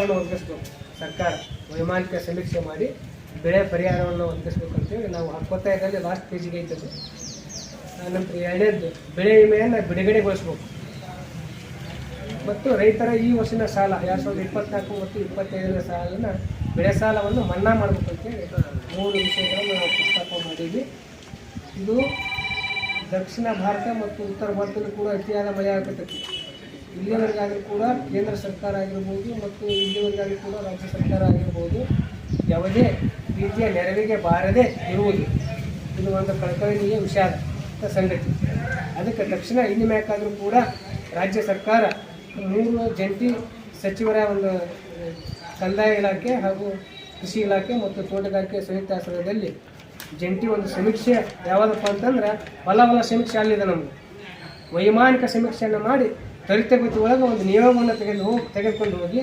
ಪರಿಹಾರವನ್ನು ಒದಗಿಸ್ಬೇಕು. ಸರ್ಕಾರ ವೈಮಾನಿಕ ಸಮೀಕ್ಷೆ ಮಾಡಿ ಬೆಳೆ ಪರಿಹಾರವನ್ನು ಒದಗಿಸ್ಬೇಕಂತೇಳಿ ನಾವು ಒತ್ತಾಯದಲ್ಲಿ ಲಾಸ್ಟ್ ಪೇಜಿಗೆ ಐತದ್ದು. ನಂತರ ಎರಡನೇದ್ದು ಬೆಳೆ ವಿಮೆಯನ್ನು ಬಿಡುಗಡೆಗೊಳಿಸ್ಬೇಕು ಮತ್ತು ರೈತರ ಈ ವರ್ಷದ ಸಾಲ 2024 ಮತ್ತು 25ರ ಸಾಲಿನ ಬೆಳೆ ಸಾಲವನ್ನು ಮನ್ನಾ ಮಾಡಬೇಕಂತೇಳಿ 3 ವಿಷಯಗಳನ್ನು ನಾವು ಪ್ರಸ್ತಾಪ ಮಾಡಿದ್ವಿ. ಇದು ದಕ್ಷಿಣ ಭಾರತ ಮತ್ತು ಉತ್ತರ ಭಾರತದಲ್ಲೂ ಕೂಡ ಅತಿಯಾದ ಮಳೆ ಆಗತೈತಿ. ಇಲ್ಲಿವರೆಗಾದರೂ ಕೂಡ ಕೇಂದ್ರ ಸರ್ಕಾರ ಆಗಿರ್ಬೋದು ಮತ್ತು ಇಲ್ಲಿವರೆಗಾದರೂ ಕೂಡ ರಾಜ್ಯ ಸರ್ಕಾರ ಆಗಿರ್ಬೋದು ಯಾವುದೇ ರೀತಿಯ ನೆರವಿಗೆ ಬಾರದೇ ಇರುವುದು ಇದು ಒಂದು ಕಳಕಳಿಯ ವಿಷಾದ ಸಂಗತಿ. ಅದಕ್ಕೆ ತಕ್ಷಣ ಇನ್ನು ಮ್ಯಾಕಾದರೂ ಕೂಡ ರಾಜ್ಯ ಸರ್ಕಾರ 3 ಜಂಟಿ ಸಚಿವರ ಒಂದು ಕಂದಾಯ ಇಲಾಖೆ ಹಾಗೂ ಕೃಷಿ ಇಲಾಖೆ ಮತ್ತು ತೋಟಗಾರಿಕೆ ಸಂಯುಕ್ತ ಆಶ್ರಯದಲ್ಲಿ ಜಂಟಿ ಒಂದು ಸಮೀಕ್ಷೆ ಯಾವುದಪ್ಪ ಅಂತಂದ್ರೆ ಹೊಲ ಸಮೀಕ್ಷೆ ಅಲ್ಲಿದೆ. ನಮಗೆ ವೈಮಾನಿಕ ಸಮೀಕ್ಷೆಯನ್ನು ಮಾಡಿ ತ್ವರಿತಗತಿ ಒಳಗೆ ಒಂದು ನಿಯೋಗವನ್ನು ತೆಗೆದುಕೊಂಡು ಹೋಗಿ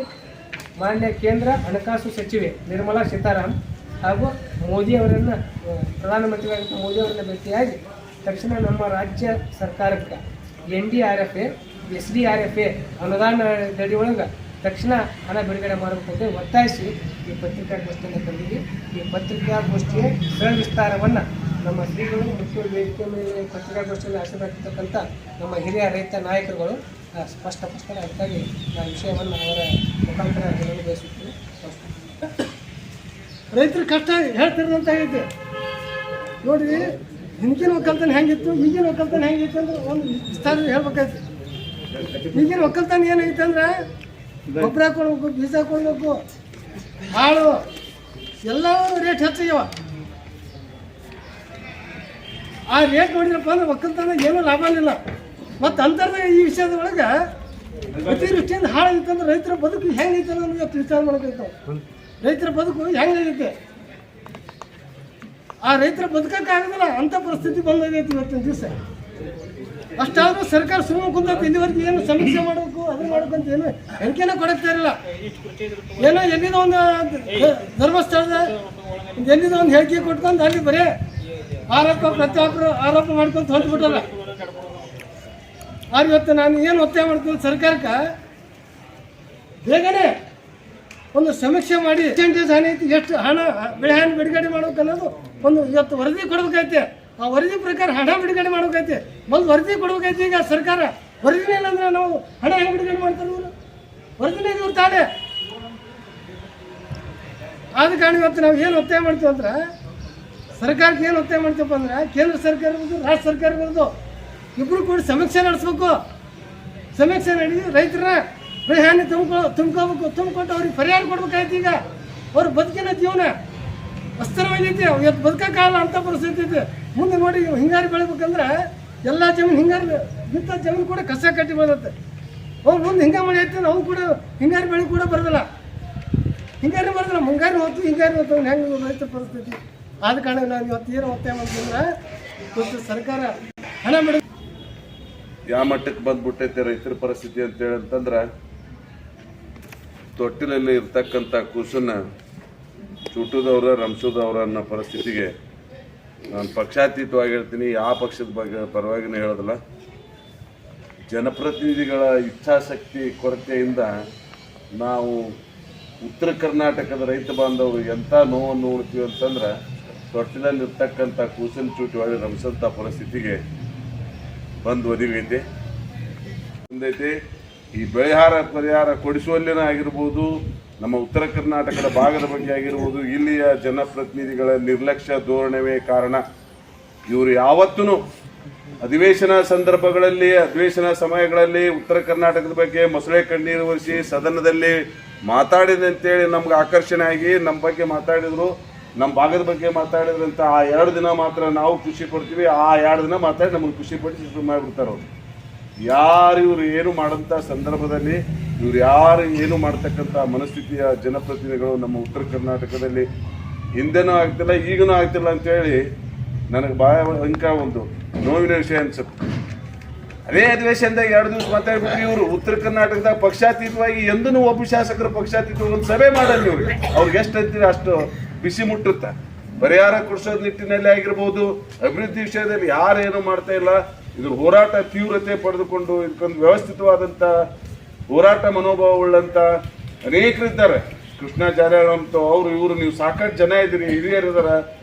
ಮಾನ್ಯ ಕೇಂದ್ರ ಹಣಕಾಸು ಸಚಿವೆ ನಿರ್ಮಲಾ ಸೀತಾರಾಮನ್ ಹಾಗೂ ಮೋದಿಯವರನ್ನು ಪ್ರಧಾನಮಂತ್ರಿಯಾದಂಥ ಮೋದಿಯವರನ್ನು ಭೇಟಿಯಾಗಿ ತಕ್ಷಣ ನಮ್ಮ ರಾಜ್ಯ ಸರ್ಕಾರಕ್ಕೆ NDRF SDRF ಅನುದಾನದಡಿ ಒಳಗೆ ತಕ್ಷಣ ಹಣ ಬಿಡುಗಡೆ ಮಾಡಬೇಕಂತ ಒತ್ತಾಯಿಸಿ ಈ ಪತ್ರಿಕಾಗೋಷ್ಠಿಯನ್ನು ಕರೆದಿವಿ. ಈ ಪತ್ರಿಕಾಗೋಷ್ಠಿಯ ವಿಸ್ತಾರವನ್ನು ನಮ್ಮ ಶ್ರೀಗಳು ಮತ್ತು ವೇದಿಕೆ ಮೇಲೆ ಪತ್ರಿಕಾಗೋಷ್ಠಿಯಲ್ಲಿ ಹಾಜರಾಗಿರ್ತಕ್ಕಂಥ ನಮ್ಮ ಹಿರಿಯ ರೈತ ನಾಯಕರುಗಳು ಸ್ಪಷ್ಟಪಡಿಸ್ತಾರೆ. ಅದಕ್ಕಾಗಿ ಆ ವಿಷಯವನ್ನು ಅವರ ಮುಖಾಂತರ ಹೇಳಲು ಬಯಸುತ್ತೀನಿ. ರೈತರ ಕಷ್ಟ ಹೇಳ್ತಿರೋದಂತಾಗೈತೆ ನೋಡಿರಿ. ಹಿಂದಿನ ಒಕ್ಕಲ್ತನ ಹೆಂಗಿತ್ತು, ಈಗಿನ ಒಕ್ಕಲ್ತನ ಹೆಂಗಿತ್ತು ಅಂದ್ರೆ ಒಂದು ವಿಸ್ತಾರ ಹೇಳ್ಬೇಕಾಯ್ತು. ಈಗಿನ ಒಕ್ಕಲ್ತನ ಏನಾಗಿತ್ತು ಅಂದ್ರೆ ಗೊಬ್ಬರ ಕೊಡ್ಬೇಕು, ಬೀಜ ಕೊಡಬೇಕು, ಹಾಳು ಎಲ್ಲ ರೇಟ್ ಹೆಚ್ಚಾಗ್ಯಾವ. ಆ ರೇಟ್ ನೋಡಿದ್ರಪ್ಪ ಅಂದ್ರೆ ಒಕ್ಕಲ್ತನ ಏನೂ ಲಾಭ ಇಲ್ಲ. ಮತ್ತು ಅಂತರ್ದಾಗ ಈ ವಿಷಯದ ಒಳಗೆ ಅತಿವೃಷ್ಟಿಯಿಂದ ಹಾಳಾಗಿತ್ತು ಅಂದ್ರೆ ರೈತರ ಬದುಕು ಹೆಂಗೈತೆ ಅನ್ನೋದು ಇವತ್ತು ವಿಚಾರ ಮಾಡಬೇಕು. ರೈತರ ಬದುಕು ಹೆಂಗಾಗೈತೆ, ಆ ರೈತರ ಬದುಕಕ್ಕಾಗೋದಿಲ್ಲ ಅಂಥ ಪರಿಸ್ಥಿತಿ ಬಂದಾಗೈತಿ ಇವತ್ತಿನ ದಿವಸ. ಅಷ್ಟಾದರೂ ಸರ್ಕಾರ ಸುಮ್ಮನೆ ಕುಂತೈತಿ. ಇಲ್ಲಿವರೆಗೆ ಏನು ಸಮೀಕ್ಷೆ ಮಾಡಬೇಕು ಅದನ್ನು ಮಾಡ್ಬೇಕಂತ ಏನು ಹೇಳಿಕೆನ ಕೊಡಕ್ತಾ ಇರಲಿಲ್ಲ. ಏನೋ ಎಲ್ಲಿದೋ ಒಂದು ಧರ್ಮಸ್ಥಳದ ಎಲ್ಲಿದೋ ಒಂದು ಹೇಳಿಕೆ ಕೊಟ್ಕೊಂಡು ಅಲ್ಲಿ ಬರೀ ಆರೋಪ ಮಾಡ್ಕೊಂಡು ಹೊರಟುಬಿಟ್ಟಲ್ಲ. ಆದ್ರೆ ಇವತ್ತು ನಾನು ಏನು ಒತ್ತಾಯ ಮಾಡ್ತೀನಿ ಸರ್ಕಾರಕ್ಕೆ, ಬೇಗನೆ ಒಂದು ಸಮೀಕ್ಷೆ ಮಾಡಿ ಪರ್ಸೆಂಟೇಜ್ ಹಾನಿ ಐತಿ, ಎಷ್ಟು ಹಣ ಬೆಳೆ ಹಾನಿ ಬಿಡುಗಡೆ ಮಾಡ್ಬೇಕು ಅನ್ನೋದು ಒಂದು ಇವತ್ತು ವರದಿ ಕೊಡ್ಬೇಕೈತೆ. ಆ ವರದಿ ಪ್ರಕಾರ ಹಣ ಬಿಡುಗಡೆ ಮಾಡ್ಬೇಕೈತೆ. ಒಂದು ವರದಿ ಕೊಡ್ಬೇಕೈತಿ. ಈಗ ಸರ್ಕಾರ ವರದಿನೇ ಇಲ್ಲ ಅಂದ್ರೆ ನಾವು ಹಣ ಹೆಂಗೆ ಬಿಡುಗಡೆ ಮಾಡ್ತಾರೆ ಇವರು? ವರದಿನೇ ಇವ್ರು ತಾಳೆ. ಆದ ಕಾರಣ ಇವತ್ತು ನಾವು ಏನು ಒತ್ತಾಯ ಮಾಡ್ತೀವಿ ಅಂದ್ರೆ ಸರ್ಕಾರಕ್ಕೆ ಏನು ಒತ್ತಾಯ ಮಾಡ್ತೀವಪ್ಪ ಅಂದ್ರೆ ಕೇಂದ್ರ ಸರ್ಕಾರ ಇರ್ಬೋದು ರಾಜ್ಯ ಸರ್ಕಾರ ಇರ್ಬೋದು ಇಬ್ಬರು ಕೂಡ ಸಮೀಕ್ಷೆ ನಡೆಸ್ಬೇಕು. ಸಮೀಕ್ಷೆ ನಡೆಸಿ ರೈತರ ಬೆಳೆ ಹಾನಿ ತುಂಬಿಕೊಂಡು ಅವ್ರಿಗೆ ಪರಿಹಾರ ಕೊಡ್ಬೇಕಾಯ್ತು. ಈಗ ಅವ್ರ ಬದುಕಿನ ಜೀವನ ಅಸ್ತರವಾಗೈತಿ. ಇವತ್ತು ಬದುಕಕ್ಕಾಗಲ್ಲ ಅಂತ ಪರಿಸ್ಥಿತಿ ಐತಿ. ಮುಂದೆ ನೋಡಿ ಹಿಂಗಾರಿ ಬೆಳಿಬೇಕಂದ್ರೆ ಎಲ್ಲ ಜಮೀನು ಹಿಂಗಾರಿ ಬಿತ್ತ ಜಮೀನು ಕೂಡ ಕಸ ಕಟ್ಟಿ ಬರುತ್ತೆ. ಅವ್ರು ಮುಂದೆ ಹಿಂಗಾರಿ ಮಳೆ ಐತೆ ಅವ್ನು ಕೂಡ ಹಿಂಗಾರಿ ಬೆಳೆ ಕೂಡ ಬರೋದಿಲ್ಲ. ಹಿಂಗಾರಿ ಬರೋದಿಲ್ಲ, ಮುಂಗಾರಿ ಹೊತ್ತು ಹಿಂಗಾರಿ ಹೊತ್ತು ಹೆಂಗೆ ರೈತ ಪರಿಸ್ಥಿತಿ. ಆದ ಕಾರಣ ನಾವು ಇವತ್ತು ಏನು ಒತ್ತಾಯ ಮಾಡ್ತೀವಂದ್ರೆ ಇವತ್ತು ಸರ್ಕಾರ ಹಣ ಬಿಡ ಯಾವ ಮಟ್ಟಕ್ಕೆ ಬಂದ್ಬಿಟ್ಟೈತೆ ರೈತರ ಪರಿಸ್ಥಿತಿ ಅಂತಂದ್ರೆ ತೊಟ್ಟಿಲಲ್ಲಿ ಇರ್ತಕ್ಕಂಥ ಕೂಸನ್ನ ಚುಟ್ಟುದವ್ರ ರಂಸೋದವ್ರ ಅನ್ನೋ ಪರಿಸ್ಥಿತಿಗೆ ನಾನು ಪಕ್ಷಾತೀತವಾಗಿ ಹೇಳ್ತೀನಿ. ಯಾವ ಪಕ್ಷದ ಬಗ್ಗೆ ಪರವಾಗಿನೇ ಹೇಳೋದಿಲ್ಲ. ಜನಪ್ರತಿನಿಧಿಗಳ ಇಚ್ಛಾಶಕ್ತಿ ಕೊರತೆಯಿಂದ ನಾವು ಉತ್ತರ ಕರ್ನಾಟಕದ ರೈತ ಬಾಂಧವರು ಎಂಥ ನೋವನ್ನು ಉಣ್ತೀವಿ ಅಂತಂದ್ರೆ ತೊಟ್ಟಿಲಲ್ಲಿರ್ತಕ್ಕಂಥ ಕೂಸನ್ ಚೂಟಿ ಒಳಗೆ ರಂಸಂಥ ಪರಿಸ್ಥಿತಿಗೆ ಬಂದು ಒದಗೈತೆ ಬಂದೈತೆ. ಈ ಬೆಳೆಹಾರ ಪರಿಹಾರ ಕೊಡಿಸುವಲ್ಲಿನ ಆಗಿರ್ಬೋದು, ನಮ್ಮ ಉತ್ತರ ಕರ್ನಾಟಕದ ಭಾಗದ ಬಗ್ಗೆ ಆಗಿರ್ಬೋದು, ಇಲ್ಲಿಯ ಜನಪ್ರತಿನಿಧಿಗಳ ನಿರ್ಲಕ್ಷ್ಯ ಧೋರಣೆವೇ ಕಾರಣ. ಇವರು ಯಾವತ್ತೂ ಅಧಿವೇಶನ ಸಂದರ್ಭಗಳಲ್ಲಿ ಅಧಿವೇಶನ ಸಮಯಗಳಲ್ಲಿ ಉತ್ತರ ಕರ್ನಾಟಕದ ಬಗ್ಗೆ ಮೊಸಳೆ ಕಣ್ಣೀರು ಒರೆಸಿ ಸದನದಲ್ಲಿ ಮಾತಾಡಿದಂತೇಳಿ ನಮ್ಗೆ ಆಕರ್ಷಣೆ ಆಗಿ ನಮ್ಮ ಬಗ್ಗೆ ಮಾತಾಡಿದ್ರು, ನಮ್ಮ ಭಾಗದ ಬಗ್ಗೆ ಮಾತಾಡಿದ್ರಂತ ಆ 2 ದಿನ ಮಾತ್ರ ನಾವು ಖುಷಿ ಪಡ್ತೀವಿ. ಆ 2 ದಿನ ಮಾತಾಡಿ ನಮಗೆ ಖುಷಿ ಪಡಿಸಿ ಶುರು ಮಾಡಿಬಿಡ್ತಾರೆ ಅವರು. ಯಾರು ಇವರು ಏನು ಮಾಡೋಂಥ ಸಂದರ್ಭದಲ್ಲಿ ಇವ್ರು ಯಾರು ಏನು ಮಾಡ್ತಕ್ಕಂಥ ಮನಸ್ಥಿತಿಯ ಜನಪ್ರತಿನಿಧಿಗಳು ನಮ್ಮ ಉತ್ತರ ಕರ್ನಾಟಕದಲ್ಲಿ ಹಿಂದೆನೂ ಆಗ್ತಿಲ್ಲ ಈಗನೂ ಆಗ್ತಿಲ್ಲ ಅಂತೇಳಿ ನನಗೆ ಭಾಳ ಒಂದು ನೋವಿನ ವಿಷಯ ಅನ್ಸುತ್ತೆ. ಅದೇ ಅಧಿವೇಶನದಾಗ 2 ದಿವಸ ಮಾತಾಡ್ಬಿಟ್ರಿ ಇವರು ಉತ್ತರ ಕರ್ನಾಟಕದಾಗ ಪಕ್ಷಾತೀತವಾಗಿ ಎಂದೂ ಒಬ್ಬ ಶಾಸಕರು ಪಕ್ಷಾತೀತವಾಗಿ ಒಂದು ಸಭೆ ಮಾಡಲ್ಲ. ಇವ್ರಿಗೆ ಅವ್ರಿಗೆ ಎಷ್ಟು ಅಂತೀರಿ ಅಷ್ಟು ಬಿಸಿ ಮುಟ್ಟುತ್ತೆ. ಪರಿಹಾರ ಕೊಡಿಸೋದ್ ನಿಟ್ಟಿನಲ್ಲಿ ಆಗಿರ್ಬೋದು, ಅಭಿವೃದ್ಧಿ ವಿಷಯದಲ್ಲಿ ಯಾರೇನು ಮಾಡ್ತಾ ಇಲ್ಲ. ಇದ್ರ ಹೋರಾಟ ತೀವ್ರತೆ ಪಡೆದುಕೊಂಡು ಇದಕ್ಕೊಂದು ವ್ಯವಸ್ಥಿತವಾದಂಥ ಹೋರಾಟ ಮನೋಭಾವ ಉಳ್ಳಂಥ ಅನೇಕರಿದ್ದಾರೆ, ಕೃಷ್ಣಾಚಾರ್ಯ ಅಂತ ಅವರು ಇವರು, ನೀವು ಸಾಕಷ್ಟು ಜನ ಇದ್ದೀರಿ, ಹಿರಿಯರಿದಾರ.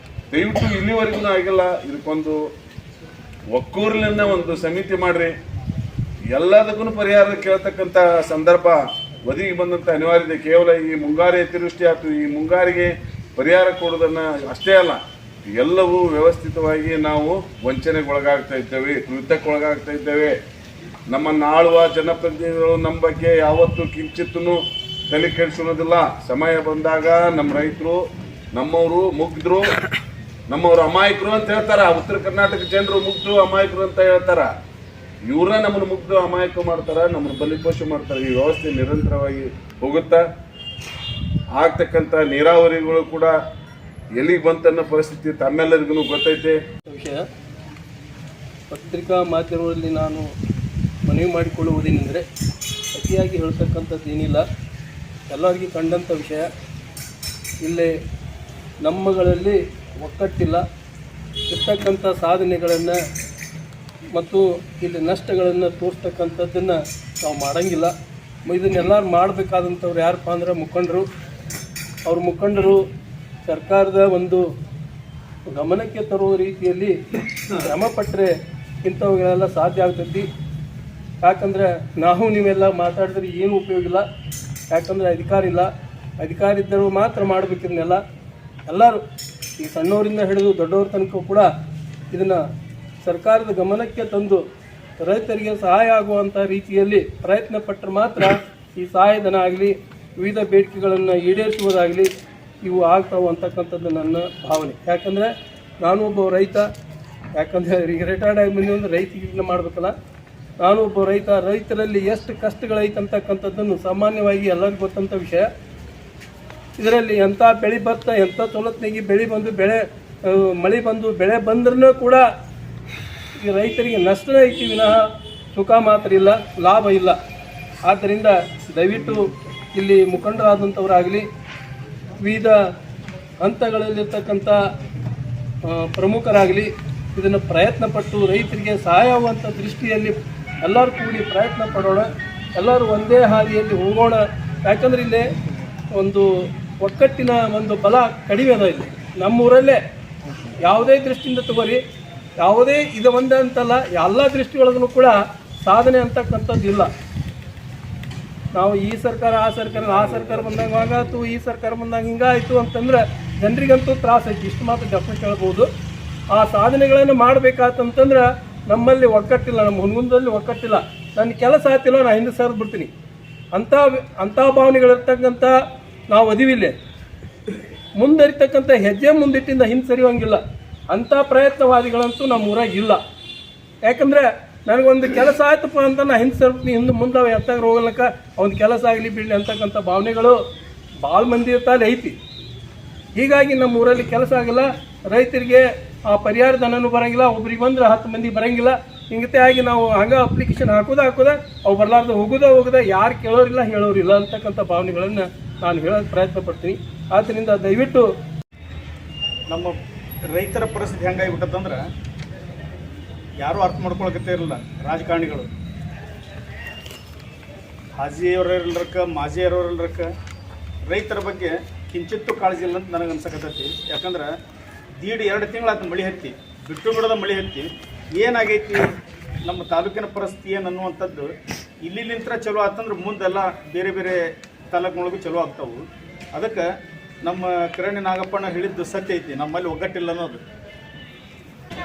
ದಯವಿಟ್ಟು ಇಲ್ಲಿವರೆಗೂ ಆಗಿಲ್ಲ, ಇದಕ್ಕೊಂದು ಒಕ್ಕೂರಿನಿಂದ ಒಂದು ಸಮಿತಿ ಮಾಡ್ರಿ. ಎಲ್ಲದಕ್ಕೂ ಪರಿಹಾರ ಕೇಳ್ತಕ್ಕಂಥ ಸಂದರ್ಭ ಒದಗಿ ಬಂದಂಥ ಅನಿವಾರ್ಯತೆ. ಕೇವಲ ಈ ಮುಂಗಾರಿ ಅತಿವೃಷ್ಟಿ ಆಯ್ತು, ಈ ಮುಂಗಾರಿಗೆ ಪರಿಹಾರ ಕೊಡೋದನ್ನು ಅಷ್ಟೇ ಅಲ್ಲ, ಎಲ್ಲವೂ ವ್ಯವಸ್ಥಿತವಾಗಿ ನಾವು ವಂಚನೆಗೊಳಗಾಗ್ತಾ ಇದ್ದೇವೆ, ಕೃತ್ಯಕ್ಕೊಳಗಾಗ್ತಾ ಇದ್ದೇವೆ. ನಮ್ಮನ್ನು ಆಳುವ ಜನಪ್ರತಿನಿಧಿಗಳು ನಮ್ಮ ಬಗ್ಗೆ ಯಾವತ್ತೂ ಕಿಂಚಿತ್ತೂ ತಲೆ ಕೆಡಿಸೋದಿಲ್ಲ. ಸಮಯ ಬಂದಾಗ ನಮ್ಮ ರೈತರು ನಮ್ಮವರು ಮುಗ್ಧರು, ನಮ್ಮವರು ಅಮಾಯಕರು ಅಂತ ಹೇಳ್ತಾರ. ಉತ್ತರ ಕರ್ನಾಟಕ ಜನರು ಮುಗ್ಧರು ಅಮಾಯಕರು ಅಂತ ಹೇಳ್ತಾರ. ಇವ್ರನ್ನ ನಮ್ಮನ್ನು ಮುಗ್ಧರು ಅಮಾಯಕ ಮಾಡ್ತಾರ, ನಮ್ಮನ್ನು ಬಲಿಪೋಷ ಮಾಡ್ತಾರೆ. ಈ ವ್ಯವಸ್ಥೆ ನಿರಂತರವಾಗಿ ಹೋಗುತ್ತಾ ಆಗ್ತಕ್ಕಂಥ ನೀರಾವರಿಗಳು ಕೂಡ ಎಲ್ಲಿಗೆ ಬಂತನ್ನೋ ಪರಿಸ್ಥಿತಿ ತಮ್ಮೆಲ್ಲರಿಗೂ ಗೊತ್ತೈತೆ. ವಿಷಯ ಪತ್ರಿಕಾ ಮಾಧ್ಯಮಗಳಲ್ಲಿ ನಾನು ಮನವಿ ಮಾಡಿಕೊಳ್ಳುವುದೇನೆಂದರೆ, ಅತಿಯಾಗಿ ಹೇಳ್ತಕ್ಕಂಥದ್ದು ಏನಿಲ್ಲ, ಎಲ್ಲರಿಗೂ ಕಂಡಂಥ ವಿಷಯ. ಇಲ್ಲೇ ನಮ್ಮಗಳಲ್ಲಿ ಒಕ್ಕಟ್ಟಿಲ್ಲ, ಇರ್ತಕ್ಕಂಥ ಸಾಧನೆಗಳನ್ನು ಮತ್ತು ಇಲ್ಲಿ ನಷ್ಟಗಳನ್ನು ತೋರಿಸ್ತಕ್ಕಂಥದ್ದನ್ನು ನಾವು ಮಾಡೋಂಗಿಲ್ಲ. ಇದನ್ನೆಲ್ಲರೂ ಮಾಡಬೇಕಾದಂಥವ್ರು ಯಾರಪ್ಪ ಅಂದ್ರೆ ಮುಖಂಡರು. ಅವ್ರ ಮುಖಂಡರು ಸರ್ಕಾರದ ಒಂದು ಗಮನಕ್ಕೆ ತರುವ ರೀತಿಯಲ್ಲಿ ಶ್ರಮಪಟ್ಟರೆ ಇಂಥವುಗಳೆಲ್ಲ ಸಾಧ್ಯ ಆಗ್ತೈತಿ. ಯಾಕಂದರೆ ನಾವು ನೀವೆಲ್ಲ ಮಾತಾಡಿದ್ರೆ ಏನೂ ಉಪಯೋಗ ಇಲ್ಲ. ಯಾಕಂದರೆ ಅಧಿಕಾರ ಇದ್ದರೂ ಮಾತ್ರ ಮಾಡಬೇಕಿದ್ನೆಲ್ಲ. ಎಲ್ಲರೂ ಈ ಸಣ್ಣವರಿಂದ ಹಿಡಿದು ದೊಡ್ಡವ್ರ ತನಕ ಕೂಡ ಇದನ್ನು ಸರ್ಕಾರದ ಗಮನಕ್ಕೆ ತಂದು ರೈತರಿಗೆ ಸಹಾಯ ಆಗುವಂಥ ರೀತಿಯಲ್ಲಿ ಪ್ರಯತ್ನ ಪಟ್ಟರೆ ಮಾತ್ರ ಈ ಸಹಾಯಧನ ಆಗಲಿ, ವಿವಿಧ ಬೇಡಿಕೆಗಳನ್ನು ಈಡೇರಿಸುವುದಾಗಲಿ ಇವು ಆಗ್ತಾವೆ ಅಂತಕ್ಕಂಥದ್ದು ನನ್ನ ಭಾವನೆ. ಯಾಕಂದರೆ ನಾನು ಒಬ್ಬ ರೈತ. ಯಾಕಂದರೆ ಈಗ ರಿಟೈರ್ಡ್ ಆಗಿ ಬಂದು ಒಂದು ರೈತರಿಗೆ ಮಾಡಬೇಕಲ್ಲ. ನಾನು ಒಬ್ಬ ರೈತರಲ್ಲಿ ಎಷ್ಟು ಕಷ್ಟಗಳೈತೆ ಅಂತಕ್ಕಂಥದ್ದನ್ನು ಸಾಮಾನ್ಯವಾಗಿ ಎಲ್ಲರಿಗೂ ಗೊತ್ತಂಥ ವಿಷಯ. ಇದರಲ್ಲಿ ಎಂಥ ಬೆಳೆ ಬರ್ತಾ, ಎಂಥ ಚೊಲತ್ನಾಗಿ ಮಳೆ ಬಂದು ಬೆಳೆ ಬಂದ್ರೂ ಕೂಡ ಈ ರೈತರಿಗೆ ನಷ್ಟ ಐತಿ ವಿನಃ ಸುಖ ಮಾತ್ರ ಇಲ್ಲ, ಲಾಭ ಇಲ್ಲ. ಆದ್ದರಿಂದ ದಯವಿಟ್ಟು ಇಲ್ಲಿ ಮುಖಂಡರಾದಂಥವರಾಗಲಿ, ವಿವಿಧ ಹಂತಗಳಲ್ಲಿರ್ತಕ್ಕಂಥ ಪ್ರಮುಖರಾಗಲಿ ಇದನ್ನು ಪ್ರಯತ್ನಪಟ್ಟು ರೈತರಿಗೆ ಸಹಾಯ ಆಗುವಂಥ ದೃಷ್ಟಿಯಲ್ಲಿ ಎಲ್ಲರೂ ಕೂಡಿ ಪ್ರಯತ್ನ ಪಡೋಣ. ಎಲ್ಲರೂ ಒಂದೇ ಹಾದಿಯಲ್ಲಿ ಹೋಗೋಣ. ಯಾಕಂದರೆ ಇಲ್ಲಿ ಒಂದು ಒಕ್ಕಟ್ಟಿನ ಒಂದು ಬಲ ಕಡಿಮೆ ಅದ. ಇಲ್ಲಿ ನಮ್ಮೂರಲ್ಲೇ ಯಾವುದೇ ದೃಷ್ಟಿಯಿಂದ ತಗೋರಿ, ಯಾವುದೇ ಇದು ಒಂದೇ ಅಂತಲ್ಲ, ಎಲ್ಲ ದೃಷ್ಟಿಗಳಿಗೂ ಕೂಡ ಸಾಧನೆ ಅಂತಕ್ಕಂಥದ್ದು ಇಲ್ಲ. ನಾವು ಈ ಸರ್ಕಾರ ಆ ಸರ್ಕಾರ ಬಂದಾಗ ಹಾಗಾಯ್ತು, ಈ ಸರ್ಕಾರ ಬಂದಾಗ ಹಿಂಗಾಯಿತು ಅಂತಂದ್ರೆ ಜನರಿಗಂತೂ ತ್ರಾಸ ಐತಿ. ಇಷ್ಟು ಮಾತ್ರ ಡೆಫಿನೆಟ್ ಹೇಳ್ಬೋದು. ಆ ಸಾಧನೆಗಳನ್ನು ಮಾಡಬೇಕಾತಂತಂದ್ರೆ ನಮ್ಮಲ್ಲಿ ಒಕ್ಕಟ್ಟಿಲ್ಲ, ನಮ್ಮ ಹುನಗುಂದದಲ್ಲಿ ಒಕ್ಕಟ್ಟಿಲ್ಲ. ನನ್ನ ಕೆಲಸ ಆಗ್ತಿಲ್ಲ, ನಾನು ಹಿಂದೆ ಸರಿದು ಬಿಡ್ತೀನಿ ಅಂಥ ಭಾವನೆಗಳಿರ್ತಕ್ಕಂಥ ನಾವು ಅದಿವಿಲ್ಲೇ. ಮುಂದರಿತಕ್ಕಂಥ ಹೆಜ್ಜೆ ಮುಂದಿಟ್ಟಿಂದ ಹಿಂದೆ ಸರಿಯೋಂಗಿಲ್ಲ ಅಂಥ ಪ್ರಯತ್ನವಾದಿಗಳಂತೂ ನಮ್ಮ ಊರಾಗ ಇಲ್ಲ. ಯಾಕಂದರೆ ನನಗೊಂದು ಕೆಲಸ ಆಯ್ತಪ್ಪ ಅಂತ ನಾ ಹಿಂದೆ ಮುಂದೆ ಎತ್ತಾಗ ಹೋಗಲಕ್ಕ ಒಂದು ಕೆಲಸ ಆಗಲಿ ಬಿಡಲಿ ಅಂತಕ್ಕಂಥ ಭಾವನೆಗಳು ಭಾಳ ಮಂದಿ ಇರ್ತಾಲೆ ಐತಿ. ಹೀಗಾಗಿ ನಮ್ಮ ಊರಲ್ಲಿ ಕೆಲಸ ಆಗಿಲ್ಲ, ರೈತರಿಗೆ ಆ ಪರಿಹಾರ ಧನನೂ ಬರೋಂಗಿಲ್ಲ. ಒಬ್ರಿಗೆ ಬಂದ್ರೆ 10 ಮಂದಿ ಬರೋಂಗಿಲ್ಲ. ಹಿಂಗತೆ ಆಗಿ ನಾವು ಹಂಗೆ ಅಪ್ಲಿಕೇಶನ್ ಹಾಕೋದ ಅವು ಬರಲಾರ್ದು ಹೋಗೋದ ಯಾರು ಕೇಳೋರಿಲ್ಲ ಹೇಳೋರಿಲ್ಲ ಅಂತಕ್ಕಂಥ ಭಾವನೆಗಳನ್ನು ನಾನು ಹೇಳೋಕ್ಕೆ ಪ್ರಯತ್ನ ಪಡ್ತೀನಿ. ಆದ್ದರಿಂದ ದಯವಿಟ್ಟು ನಮ್ಮ ರೈತರ ಪರಿಸ್ಥಿತಿ ಹೆಂಗಾಗಿಬಿಟ್ಟದಂದ್ರೆ ಯಾರೂ ಅರ್ಥ ಮಾಡ್ಕೊಳಕತ್ತೇ ಇರಲಿಲ್ಲ. ರಾಜಕಾರಣಿಗಳು ಹಾಜಿಯವರಿಲ್ಲರಕ್ಕೆ ಮಾಜಿಯವರಿಲ್ಲರಕ್ಕೆ ರೈತರ ಬಗ್ಗೆ ಕಿಂಚಿತ್ತೂ ಕಾಳಜಿ ಇಲ್ಲ ಅಂತ ನನಗೆ ಅನ್ಸಕತ್ತೈತಿ. ಯಾಕಂದ್ರೆ 2 ತಿಂಗಳಾಯ್ತು ಮಳೆ ಹತ್ತಿ, ಬಿಟ್ಟು ಬಿಡೋದ ಮಳೆ ಹತ್ತಿ. ಏನಾಗೈತಿ ನಮ್ಮ ತಾಲೂಕಿನ ಪರಿಸ್ಥಿತಿ ಏನು ಅನ್ನುವಂಥದ್ದು ಇಲ್ಲಿಂತ್ರ ಚಲೋ ಆತಂದ್ರೆ ಮುಂದೆಲ್ಲ ಬೇರೆ ಬೇರೆ ತಾಲೂಕಿನೊಳಗೂ ಚಲೋ ಆಗ್ತಾವು. ಅದಕ್ಕೆ ನಮ್ಮ ಕಿರಣಿ ನಾಗಪ್ಪಣ್ಣ ಹೇಳಿದ್ದು ಸತ್ಯ ಐತಿ, ನಮ್ಮಲ್ಲಿ ಒಗ್ಗಟ್ಟಿಲ್ಲ ಅನ್ನೋದು.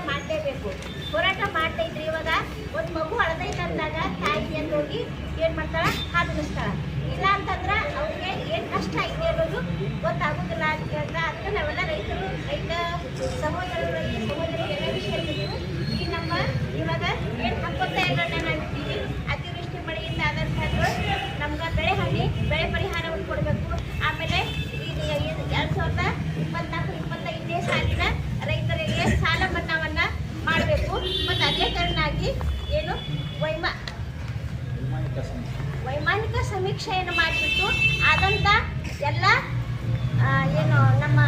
ಮಾಡಲೇಬೇಕು, ಹೋರಾಟ ಮಾಡ್ತಾ ಇದ್ರಿ. ಇವಾಗ ಒಂದು ಮಗು ಅಳದೈತೆ ಅಂದಾಗ ತಾಯಿ ಅಂತ ಹೋಗಿ ಏನು ಮಾಡ್ತಾಳ, ಹಾದಿಸ್ತಾಳ. ಇಲ್ಲ ಅಂತಂದ್ರೆ ಅವ್ರಿಗೆ ಏನು ಕಷ್ಟ ಐತೆ ಅನ್ನೋದು ಗೊತ್ತಾಗೋದಿಲ್ಲ ಅಂತ ಹೇಳಿದ್ರೆ ಅದಕ್ಕೆ ನಾವೆಲ್ಲ ರೈತ ಸಹೋದರರಿಗೆ ಎಲ್ಲ ವಿಷಯ ಈ ನಮ್ಮ ಇವಾಗ ಏನು ಹಕ್ಕೊತ್ತಾಯಗಳನ್ನ ನಾವು ಇದ್ದೀವಿ. ಅತಿವೃಷ್ಟಿ ಮಳೆಯಿಂದ ಆದಂಥದ್ದು ನಮ್ಗೆ ಬೆಳೆ ಪರಿಹಾರವನ್ನು ಕೊಡಬೇಕು. ಆಮೇಲೆ ಈಗ 2024-25ನೇ ಸಾಲಿನ ರೈತರಿಗೆ ಸಾಲ ಮನ್ನಾವನ್ನು ಮಾಡಬೇಕು. ಮತ್ತು ಅದೇ ಕಾರಣವಾಗಿ ಏನು ವೈಮಾನಿಕ ಸಮೀಕ್ಷೆಯನ್ನು ಮಾಡಿಬಿಟ್ಟು ಆದಂಥ ಎಲ್ಲ ಏನು ನಮ್ಮ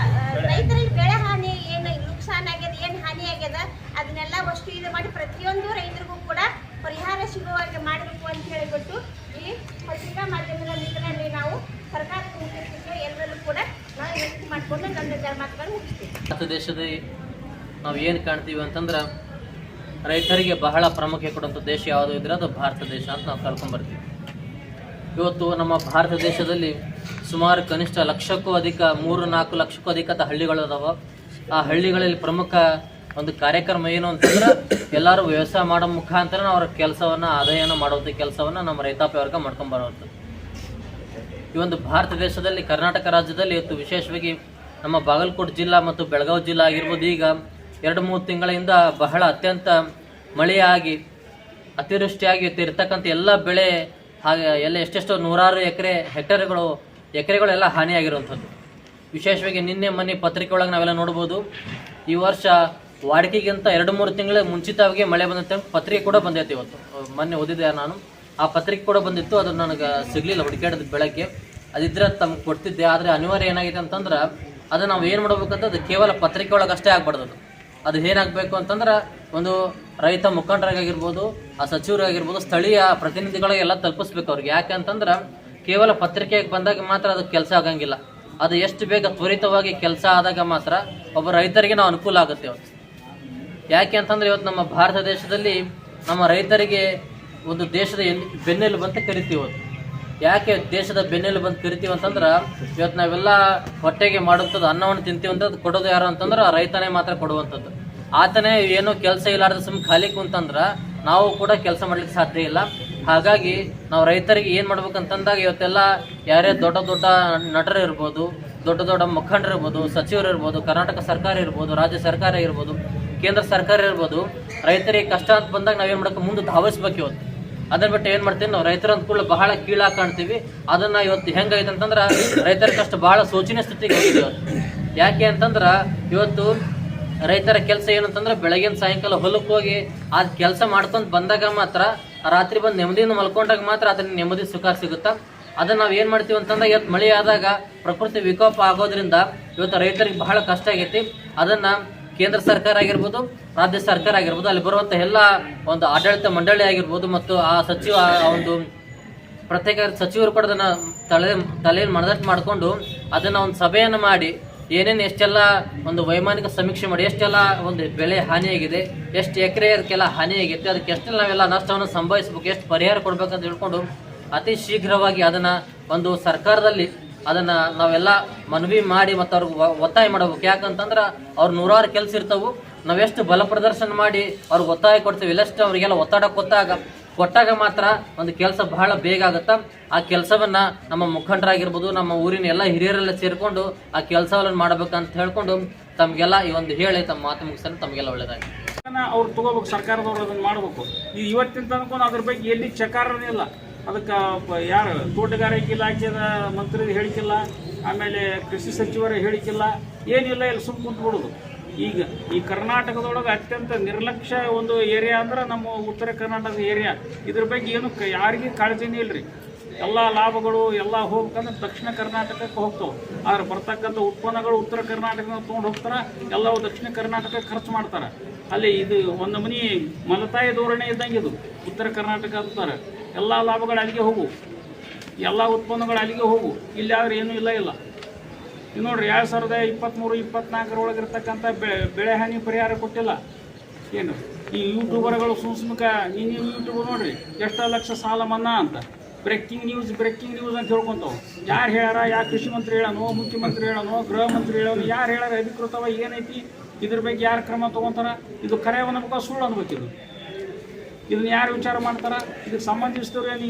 ರೈತರಿಗೆ ಬೆಳೆ ಹಾನಿ ಏನು ನುಕ್ಸಾನ್ ಆಗ್ಯದ, ಏನು ಹಾನಿ ಆಗ್ಯದ ಅದನ್ನೆಲ್ಲ ವಸ್ತು ಇದು ಮಾಡಿ ಪ್ರತಿಯೊಂದು ರೈತರಿಗೂ ಕೂಡ ಪರಿಹಾರ ಸಿಗುವ ಹಾಗೆ ಮಾಡಬೇಕು ಅಂತ ಹೇಳಿಬಿಟ್ಟು ಈ ಪತ್ರಿಕಾ ಮಾಧ್ಯಮದ ಮಿತ್ರರಲ್ಲಿ ನಾವು ಸರ್ಕಾರಕ್ಕೆ ಮುಟ್ಟಿಸ್ತಿದ್ಯೋ ಎಲ್ಲರಲ್ಲೂ ಕೂಡ ನಾನು ಯೋಚನೆ ಮಾಡಿಕೊಂಡು ನನ್ನ ಮಾತುಗಳನ್ನು ಮುಗಿಸ್ತೀನಿ. ಭಾರತ ದೇಶದಲ್ಲಿ ನಾವು ಏನು ಕಾಣ್ತೀವಿ ಅಂತಂದ್ರೆ ರೈತರಿಗೆ ಬಹಳ ಪ್ರಾಮುಖ್ಯ ಕೊಡುವಂಥ ದೇಶ ಯಾವುದು ಇದ್ರೆ ಅದು ಭಾರತ ದೇಶ ಅಂತ ನಾವು ಕಲ್ಕೊಂಡ್ಬರ್ತೀವಿ. ಇವತ್ತು ನಮ್ಮ ಭಾರತ ದೇಶದಲ್ಲಿ ಸುಮಾರು ಕನಿಷ್ಠ ಲಕ್ಷಕ್ಕೂ ಅಧಿಕ 3-4 ಲಕ್ಷಕ್ಕೂ ಅಧಿಕ ಹಳ್ಳಿಗಳು ಅದಾವೆ. ಆ ಹಳ್ಳಿಗಳಲ್ಲಿ ಪ್ರಮುಖ ಒಂದು ಕಾರ್ಯಕ್ರಮ ಏನು ಅಂತಂದ್ರೆ ಎಲ್ಲರೂ ವ್ಯವಸಾಯ ಮಾಡೋ ಮುಖಾಂತರ ಅವರ ಕೆಲಸವನ್ನು ಆದಾಯನ ಮಾಡುವಂಥ ಕೆಲಸವನ್ನು ನಮ್ಮ ರೈತಾಪಿ ವರ್ಗ ಮಾಡ್ಕೊಂಡ್ಬರುವಂಥದ್ದು. ಈ ಒಂದು ಭಾರತ ದೇಶದಲ್ಲಿ ಕರ್ನಾಟಕ ರಾಜ್ಯದಲ್ಲಿ ಇವತ್ತು ವಿಶೇಷವಾಗಿ ನಮ್ಮ ಬಾಗಲಕೋಟೆ ಜಿಲ್ಲಾ ಮತ್ತು ಬೆಳಗಾವಿ ಜಿಲ್ಲಾ ಆಗಿರ್ಬೋದು, ಈಗ 2-3 ತಿಂಗಳಿಂದ ಬಹಳ ಅತ್ಯಂತ ಮಳೆಯಾಗಿ ಅತಿವೃಷ್ಟಿಯಾಗಿ ಇರ್ತಕ್ಕಂಥ ಎಲ್ಲ ಬೆಳೆ ಹಾಗೆ ಎಲ್ಲ ಎಷ್ಟೆಷ್ಟೋ ನೂರಾರು ಎಕರೆಗಳೆಲ್ಲ ಹಾನಿಯಾಗಿರುವಂಥದ್ದು. ವಿಶೇಷವಾಗಿ ನಿನ್ನೆ ಮೊನ್ನೆ ಪತ್ರಿಕೆ ಒಳಗೆ ನಾವೆಲ್ಲ ನೋಡ್ಬೋದು, ಈ ವರ್ಷ ವಾಡಿಕೆಗಿಂತ 2-3 ತಿಂಗಳ ಮುಂಚಿತವಾಗಿ ಮಳೆ ಬಂದಂತೆ ಪತ್ರಿಕೆ ಕೂಡ ಬಂದೈತೆ. ಇವತ್ತು ಮೊನ್ನೆ ಓದಿದ್ದೆ ನಾನು, ಆ ಪತ್ರಿಕೆ ಕೂಡ ಬಂದಿತ್ತು. ಅದು ನನಗೆ ಸಿಗಲಿಲ್ಲ, ಹುಡುಕಾಡಿದ ಬೆಳಗ್ಗೆ. ಅದಿದ್ರೆ ತಮ್ಗೆ ಕೊಡ್ತಿದ್ದೆ. ಆದರೆ ಅನಿವಾರ್ಯ ಏನಾಗಿದೆ ಅಂತಂದ್ರೆ ಅದು ನಾವು ಏನು ಮಾಡ್ಬೇಕಂತ ಅದು ಕೇವಲ ಪತ್ರಿಕೆ ಒಳಗೆ ಅಷ್ಟೇ ಆಗ್ಬಾರ್ದು. ಅದು ಏನಾಗಬೇಕು ಅಂತಂದ್ರೆ ಒಂದು ರೈತ ಮುಖಂಡರಾಗಿರ್ಬೋದು, ಆ ಸಚಿವರಾಗಿರ್ಬೋದು, ಸ್ಥಳೀಯ ಪ್ರತಿನಿಧಿಗಳಿಗೆಲ್ಲ ತಲುಪಿಸ್ಬೇಕು ಅವ್ರಿಗೆ. ಯಾಕೆ ಅಂತಂದ್ರೆ ಕೇವಲ ಪತ್ರಿಕೆಗೆ ಬಂದಾಗ ಮಾತ್ರ ಅದು ಕೆಲಸ ಆಗಂಗಿಲ್ಲ. ಅದು ಎಷ್ಟು ಬೇಗ ತ್ವರಿತವಾಗಿ ಕೆಲಸ ಆದಾಗ ಮಾತ್ರ ಒಬ್ಬ ರೈತರಿಗೆ ನಾವು ಅನುಕೂಲ ಆಗುತ್ತೆ. ಇವತ್ತು ಯಾಕೆ ಅಂತಂದ್ರೆ ಇವತ್ತು ನಮ್ಮ ಭಾರತ ದೇಶದಲ್ಲಿ ನಮ್ಮ ರೈತರಿಗೆ ಒಂದು ದೇಶದ ಬೆನ್ನೆಲುಬು ಅಂತ ಕರಿತೀವಿ. ಇವತ್ತು ಯಾಕೆ ದೇಶದ ಬೆನ್ನೆಲುಬು ಅಂತ ಕರಿತೀವಿ ಅಂತಂದ್ರೆ ಇವತ್ತು ನಾವೆಲ್ಲ ಹೊಟ್ಟೆಗೆ ಮಾಡುವಂಥದ್ದು ಅನ್ನವನ್ನು ತಿಂತೀವಿ ಅಂತ ಕೊಡೋದು ಯಾರು ಅಂತಂದ್ರೆ ರೈತನೇ ಮಾತ್ರ ಕೊಡುವಂಥದ್ದು. ಆತನೇ ಏನೋ ಕೆಲಸ ಇಲ್ಲಾರ್ದ ಸುಮ್ಮನೆ ಖಾಲಿ ಕುಂತಂದ್ರೆ ನಾವು ಕೂಡ ಕೆಲಸ ಮಾಡ್ಲಿಕ್ಕೆ ಸಾಧ್ಯ ಇಲ್ಲ. ಹಾಗಾಗಿ ನಾವು ರೈತರಿಗೆ ಏನು ಮಾಡ್ಬೇಕಂತಂದಾಗ ಇವತ್ತೆಲ್ಲ ಯಾರೇ ದೊಡ್ಡ ದೊಡ್ಡ ನಟರು ಇರ್ಬೋದು, ದೊಡ್ಡ ದೊಡ್ಡ ಮುಖಂಡರು ಇರ್ಬೋದು, ಸಚಿವರು ಇರ್ಬೋದು, ಕರ್ನಾಟಕ ಸರ್ಕಾರ ಇರ್ಬೋದು, ರಾಜ್ಯ ಸರ್ಕಾರ ಇರ್ಬೋದು, ಕೇಂದ್ರ ಸರ್ಕಾರ ಇರ್ಬೋದು, ರೈತರಿಗೆ ಕಷ್ಟ ಅಂತ ಬಂದಾಗ ನಾವೇನು ಮಾಡೋಕೆ ಮುಂದೆ ಧಾವಿಸ್ಬೇಕು. ಇವತ್ತು ಅದನ್ನ ಬಿಟ್ಟು ಏನು ಮಾಡ್ತೀವಿ ನಾವು ರೈತರ ಅಂದ್ಕೊಳ್ಳಿ ಬಹಳ ಕೀಳಾಗಿ ಕಾಣ್ತೀವಿ. ಅದನ್ನು ಇವತ್ತು ಹೆಂಗೈತೆ ಅಂತಂದ್ರೆ ರೈತರ ಕಷ್ಟ ಬಹಳ ಶೋಚನೀಯ ಸ್ಥಿತಿಗೆ ಹೋಗಿದೆ ಇವತ್ತು. ಯಾಕೆ ಅಂತಂದ್ರೆ ಇವತ್ತು ರೈತರ ಕೆಲಸ ಏನಂತಂದ್ರೆ ಬೆಳಗಿನ ಸಾಯಂಕಾಲ ಹೊಲಕ್ಕೆ ಹೋಗಿ ಆ ಕೆಲಸ ಮಾಡ್ಕೊಂಡು ಬಂದಾಗ ಮಾತ್ರ ರಾತ್ರಿ ಬಂದು ನೆಮ್ಮದಿಯಿಂದ ಮಲ್ಕೊಂಡಾಗ ಮಾತ್ರ ಅದನ್ನ ನೆಮ್ಮದಿ ಸುಖ ಸಿಗುತ್ತಾ. ಅದನ್ನ ನಾವು ಏನು ಮಾಡ್ತೀವಿ ಅಂತಂದ್ರೆ ಇವತ್ತು ಮಳೆ ಆದಾಗ ಪ್ರಕೃತಿ ವಿಕೋಪ ಆಗೋದ್ರಿಂದ ಇವತ್ತು ರೈತರಿಗೆ ಬಹಳ ಕಷ್ಟ ಆಗೈತಿ. ಅದನ್ನ ಕೇಂದ್ರ ಸರ್ಕಾರ ಆಗಿರ್ಬೋದು, ರಾಜ್ಯ ಸರ್ಕಾರ ಆಗಿರ್ಬೋದು, ಅಲ್ಲಿ ಬರುವಂಥ ಎಲ್ಲ ಒಂದು ಆಡಳಿತ ಮಂಡಳಿ ಆಗಿರ್ಬೋದು ಮತ್ತು ಆ ಒಂದು ಪ್ರತ್ಯೇಕ ಸಚಿವರು ಕೂಡ ಅದನ್ನು ತಲೆಯಲ್ಲಿ ಮನದಟ್ಟು ಮಾಡಿಕೊಂಡು ಅದನ್ನು ಒಂದು ಸಭೆಯನ್ನು ಮಾಡಿ ಏನೇನು ಎಷ್ಟೆಲ್ಲ ಒಂದು ವೈಮಾನಿಕ ಸಮೀಕ್ಷೆ ಮಾಡಿ ಎಷ್ಟೆಲ್ಲ ಒಂದು ಬೆಳೆ ಹಾನಿಯಾಗಿದೆ, ಎಷ್ಟು ಎಕರೆಗೆಲ್ಲ ಹಾನಿಯಾಗಿದೆ, ಅದಕ್ಕೆ ಎಷ್ಟೆಲ್ಲ ನಾವೆಲ್ಲ ನಷ್ಟವನ್ನು ಸಂಭವಿಸ್ಬೇಕು, ಎಷ್ಟು ಪರಿಹಾರ ಕೊಡ್ಬೇಕಂತ ಹೇಳ್ಕೊಂಡು ಅತಿ ಶೀಘ್ರವಾಗಿ ಅದನ್ನು ಒಂದು ಸರ್ಕಾರದಲ್ಲಿ ಅದನ್ನು ನಾವೆಲ್ಲ ಮನವಿ ಮಾಡಿ ಮತ್ತು ಅವ್ರಿಗೆ ಒತ್ತಾಯ ಮಾಡಬೇಕು. ಯಾಕಂತಂದ್ರೆ ಅವ್ರು ನೂರಾರು ಕೆಲಸ ಇರ್ತವೆ. ನಾವೆಷ್ಟು ಬಲ ಪ್ರದರ್ಶನ ಮಾಡಿ ಅವ್ರಿಗೆ ಒತ್ತಾಯ ಕೊಡ್ತೀವಿ, ಇಲ್ಲಷ್ಟು ಅವರಿಗೆಲ್ಲ ಒತ್ತಡ ಕೊಟ್ಟಾಗ ಮಾತ್ರ ಒಂದು ಕೆಲಸ ಬಹಳ ಬೇಗ ಆಗುತ್ತಾ. ಆ ಕೆಲಸವನ್ನು ನಮ್ಮ ಮುಖಂಡರಾಗಿರ್ಬೋದು, ನಮ್ಮ ಊರಿನ ಎಲ್ಲ ಹಿರಿಯರೆಲ್ಲ ಸೇರಿಕೊಂಡು ಆ ಕೆಲಸವನ್ನು ಮಾಡಬೇಕಂತ ಹೇಳ್ಕೊಂಡು ತಮಗೆಲ್ಲ ಈ ಒಂದು ಹೇಳಿ ತಮ್ಮ ಮಾತು ಮುಗಿಸಲು ತಮಗೆಲ್ಲ ಒಳ್ಳೆಯದಾಗಿ ಅವ್ರು ತಗೋಬೇಕು, ಸರ್ಕಾರದವ್ರು ಅದನ್ನು ಮಾಡಬೇಕು. ಈ ಇವತ್ತಿನ ತನಕ ಅದ್ರ ಬಗ್ಗೆ ಎಲ್ಲಿ ಚಕಾರನೇ ಇಲ್ಲ. ಅದಕ್ಕೆ ಯಾರು ತೋಟಗಾರಿಕೆ ಇಲಾಖೆದ ಮಂತ್ರಿದ ಹೇಳಿಕಿಲ್ಲ, ಆಮೇಲೆ ಕೃಷಿ ಸಚಿವರ ಹೇಳಿಕಿಲ್ಲ, ಏನಿಲ್ಲ, ಇಲ್ಲಿ ಸುಮ್ಮ ಕುಂತ್ಬಿಡೋದು. ಈಗ ಈ ಕರ್ನಾಟಕದೊಳಗೆ ಅತ್ಯಂತ ನಿರ್ಲಕ್ಷ್ಯ ಒಂದು ಏರಿಯಾ ಅಂದ್ರೆ ನಮ್ಮ ಉತ್ತರ ಕರ್ನಾಟಕದ ಏರಿಯಾ. ಇದ್ರ ಬಗ್ಗೆ ಏನು ಯಾರಿಗೂ ಕಾಳಜಿನೇ ಇಲ್ಲರಿ. ಎಲ್ಲ ಲಾಭಗಳು ಎಲ್ಲ ಹೋಗ್ಬೇಕಂದ್ರೆ ದಕ್ಷಿಣ ಕರ್ನಾಟಕಕ್ಕೆ ಹೋಗ್ತಾವೆ. ಆದ್ರೆ ಬರ್ತಕ್ಕಂಥ ಉತ್ಪನ್ನಗಳು ಉತ್ತರ ಕರ್ನಾಟಕದ ತೊಗೊಂಡು ಹೋಗ್ತಾರೆ, ಎಲ್ಲವೂ ದಕ್ಷಿಣ ಕರ್ನಾಟಕಕ್ಕೆ ಖರ್ಚು ಮಾಡ್ತಾರೆ. ಅಲ್ಲಿ ಇದು ಒಂದು ಮನಿ ಮಲತಾಯಿ ಧೋರಣೆ ಇದ್ದಂಗೆ ಇದು ಉತ್ತರ ಕರ್ನಾಟಕ ಅಂತಾರೆ. ಎಲ್ಲ ಲಾಭಗಳು ಅಲ್ಲಿಗೆ ಹೋಗು, ಎಲ್ಲ ಉತ್ಪನ್ನಗಳು ಅಲ್ಲಿಗೆ ಹೋಗು. ಇಲ್ಲಿ ಆದ್ರೆ ಏನೂ ಇಲ್ಲ. ಈಗ ನೋಡ್ರಿ 2023-24 ಇರ್ತಕ್ಕಂಥ ಬೆಳೆ ಹಾನಿ ಪರಿಹಾರ ಕೊಟ್ಟಿಲ್ಲ. ಏನು ಈ ಯೂಟ್ಯೂಬರ್ಗಳು ಸುಮ್ಕ ನೀವು ಯೂಟ್ಯೂಬ್ ನೋಡ್ರಿ ಎಷ್ಟು ಲಕ್ಷ ಸಾಲ ಮನ್ನಾ ಅಂತ ಬ್ರೇಕಿಂಗ್ ನ್ಯೂಸ್ ಅಂತ ಹೇಳ್ಕೊಂತಾವೆ. ಯಾರು ಹೇಳ್ಯಾರ? ಯಾವ ಕೃಷಿ ಮಂತ್ರಿ ಹೇಳೋನು, ಮುಖ್ಯಮಂತ್ರಿ ಹೇಳೋನು, ಗೃಹ ಮಂತ್ರಿ ಹೇಳೋನು, ಯಾರು ಹೇಳ್ಯಾರ? ಅಧಿಕೃತವಾಗಿ ಏನೈತಿ ಇದ್ರ ಬಗ್ಗೆ ಯಾರು ಕ್ರಮ ತೊಗೊತಾರ? ಇದು ಕರೆ ಅನ್ಬೇಕು, ಸುಳ್ಳು ಅನ್ಬೇಕಿದು. ಇದನ್ನ ಯಾರು ವಿಚಾರ ಮಾಡ್ತಾರ? ಇದಕ್ಕೆ ಸಂಬಂಧಿಸಿದವ್ರು ಎಲ್ಲಿ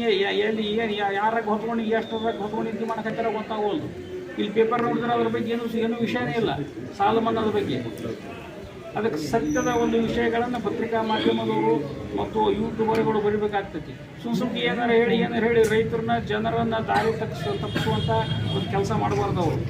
ಯಾರಾಗ ಹೊತ್ಕೊಂಡು ಎಷ್ಟರಾಗ ಹೊತ್ಕೊಂಡು ಇದು ಮಾಡಕತ್ತಾರ ಗೊತ್ತಾಗೋಲ್ದು. ಇಲ್ಲಿ ಪೇಪರ್ ನೋಡಿದ್ರೆ ಅದ್ರ ಬಗ್ಗೆ ಏನು ವಿಷಯನೇ ಇಲ್ಲ ಸಾಲ ಮನ್ನಾದ ಬಗ್ಗೆ. ಅದಕ್ಕೆ ಸತ್ಯದ ಒಂದು ವಿಷಯಗಳನ್ನು ಪತ್ರಿಕಾ ಮಾಧ್ಯಮದವರು ಮತ್ತು ಯೂಟ್ಯೂಬರ್ಗಳು ಬರೀಬೇಕಾಗ್ತೈತಿ. ಸುಮ್ಮನೆ ಏನಾರು ಹೇಳಿ ರೈತರನ್ನ ಜನರನ್ನು ದಾರಿ ತಪ್ಪಿಸುವಂಥ ಒಂದು ಕೆಲಸ ಮಾಡಬಾರ್ದು ಅವರು.